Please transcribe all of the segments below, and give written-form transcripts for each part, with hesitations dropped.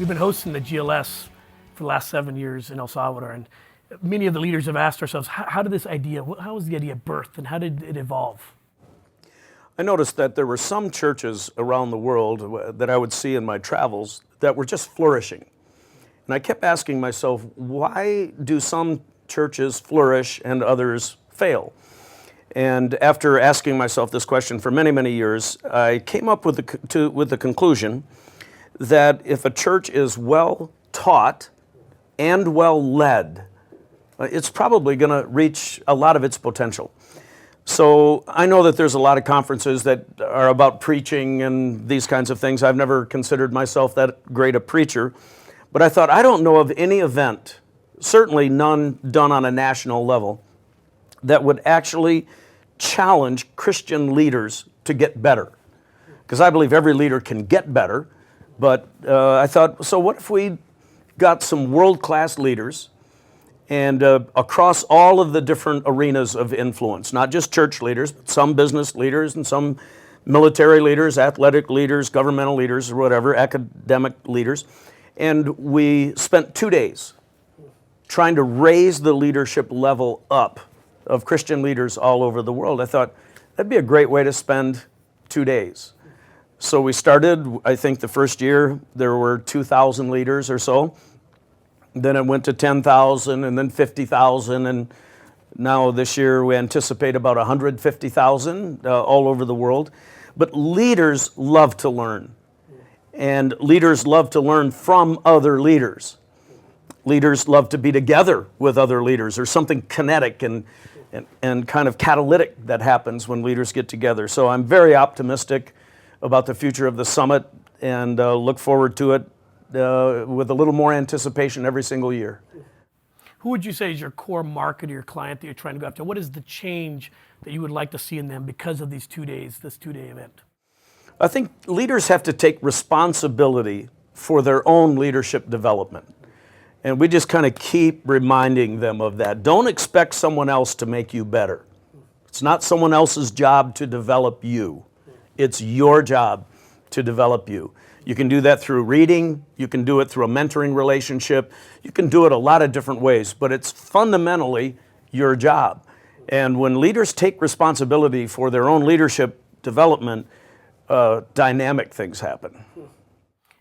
We've been hosting the GLS for the last 7 years in El Salvador, and many of the leaders have asked ourselves, how was the idea birthed, and how did it evolve? I noticed that there were some churches around the world that I would see in my travels that were just flourishing. And I kept asking myself, why do some churches flourish and others fail? And after asking myself this question for many, many years, I came up with the conclusion that if a church is well taught and well led, it's probably going to reach a lot of its potential. So I know that there's a lot of conferences that are about preaching and these kinds of things. I've never considered myself that great a preacher, but I thought, I don't know of any event, certainly none done on a national level, that would actually challenge Christian leaders to get better. Because I believe every leader can get better, but I thought, so what if we got some world-class leaders and across all of the different arenas of influence, not just church leaders, but some business leaders and some military leaders, athletic leaders, governmental leaders, or whatever, academic leaders. And we spent 2 days trying to raise the leadership level up of Christian leaders all over the world. I thought that'd be a great way to spend 2 days. So we started, I think the first year there were 2,000 leaders or so. Then it went to 10,000 and then 50,000, and now this year we anticipate about 150,000 all over the world. But leaders love to learn, and leaders love to learn from other leaders. Leaders love to be together with other leaders. There's something kinetic and kind of catalytic that happens when leaders get together. So I'm very optimistic about the future of the summit and look forward to it with a little more anticipation every single year. Who would you say is your core market or your client that you're trying to go after? What is the change that you would like to see in them because of these 2 days, this 2-day event? I think leaders have to take responsibility for their own leadership development. And we just kind of keep reminding them of that. Don't expect someone else to make you better. It's not someone else's job to develop you. It's your job to develop you. You can do that through reading, you can do it through a mentoring relationship, you can do it a lot of different ways, but it's fundamentally your job. And when leaders take responsibility for their own leadership development, dynamic things happen.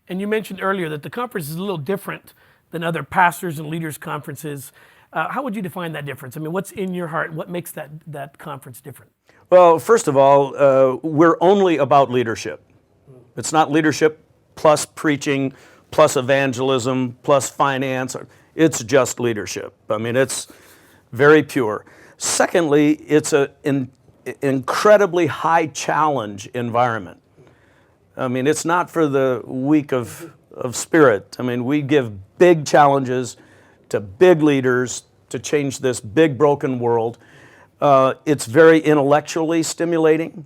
And you mentioned earlier that the conference is a little different than other pastors and leaders conferences. How would you define that difference? I mean, what's in your heart? What makes that conference different? Well, first of all, we're only about leadership. It's not leadership plus preaching, plus evangelism, plus finance. It's just leadership. I mean, it's very pure. Secondly, it's an incredibly high challenge environment. I mean, it's not for the weak of spirit. I mean, we give big challenges to big leaders to change this big broken world. It's very intellectually stimulating.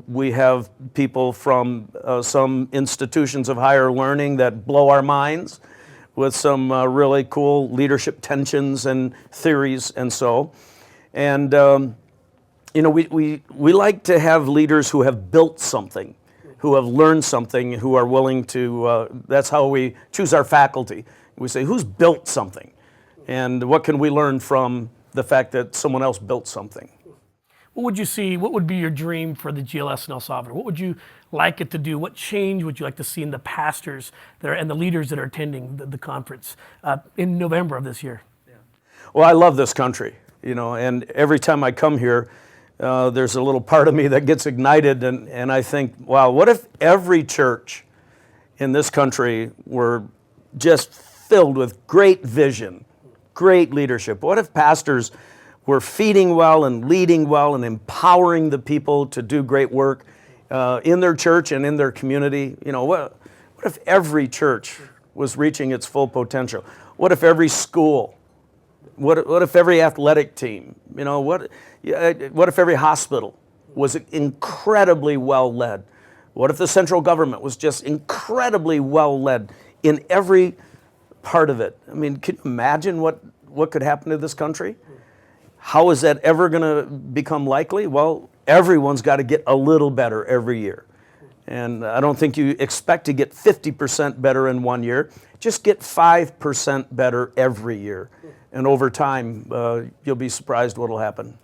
We have people from some institutions of higher learning that blow our minds with some really cool leadership tensions and theories and so. And, you know, we like to have leaders who have built something, who have learned something, who are willing to, that's how we choose our faculty. We say, who's built something? And what can we learn from the fact that someone else built something? What would you see, what would be your dream for the GLS in El Salvador? What would you like it to do? What change would you like to see in the pastors that are, and the leaders that are attending the conference in November of this year? Yeah. Well, I love this country, you know, and every time I come here, there's a little part of me that gets ignited, and I think, wow, what if every church in this country were just filled with great vision, great leadership? What if pastors were feeding well and leading well and empowering the people to do great work in their church and in their community? You know, what if every church was reaching its full potential? What if every school? What if every athletic team? You know, what if every hospital was incredibly well led? What if the central government was just incredibly well led in every part of it? I mean, can you imagine what could happen to this country? How is that ever going to become likely? Well, everyone's got to get a little better every year. And I don't think you expect to get 50% better in 1 year. Just get 5% better every year. And over time, you'll be surprised what will happen.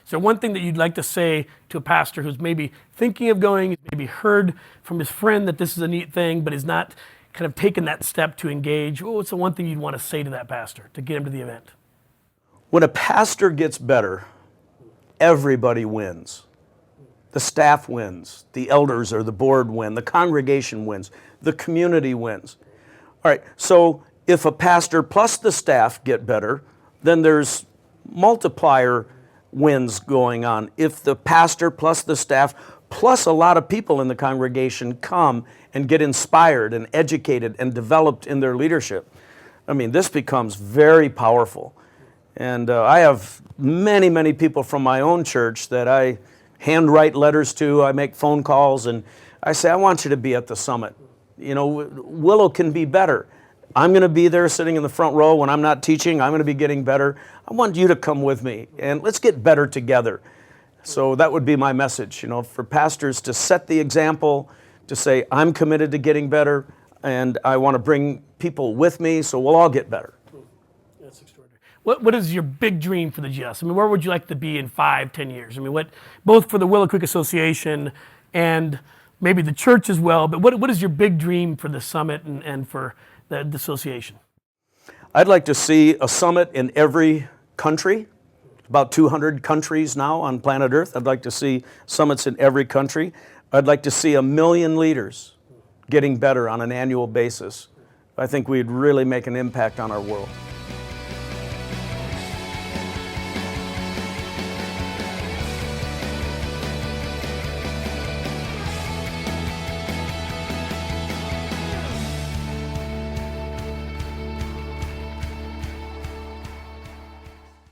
So one thing that you'd like to say to a pastor who's maybe thinking of going, maybe heard from his friend that this is a neat thing, but is not kind of taken that step to engage, what's the one thing you'd want to say to that pastor to get him to the event? When a pastor gets better, everybody wins. The staff wins, the elders or the board win, the congregation wins, the community wins. All right, so if a pastor plus the staff get better, then there's multiplier wins going on. If the pastor plus the staff plus a lot of people in the congregation come and get inspired and educated and developed in their leadership, I mean, this becomes very powerful. And I have many, many people from my own church that I handwrite letters to, I make phone calls, and I say, I want you to be at the summit. You know, Willow can be better. I'm going to be there sitting in the front row when I'm not teaching. I'm going to be getting better. I want you to come with me, and let's get better together. So that would be my message, you know, for pastors to set the example, to say, I'm committed to getting better, and I want to bring people with me so we'll all get better. That's extraordinary. What is your big dream for the GS? I mean, where would you like to be in 5, 10 years? I mean, both for the Willow Creek Association and maybe the church as well, but what is your big dream for the summit and for the association? I'd like to see a summit in every country, about 200 countries now on planet Earth. I'd like to see summits in every country. I'd like to see 1 million leaders getting better on an annual basis. I think we'd really make an impact on our world.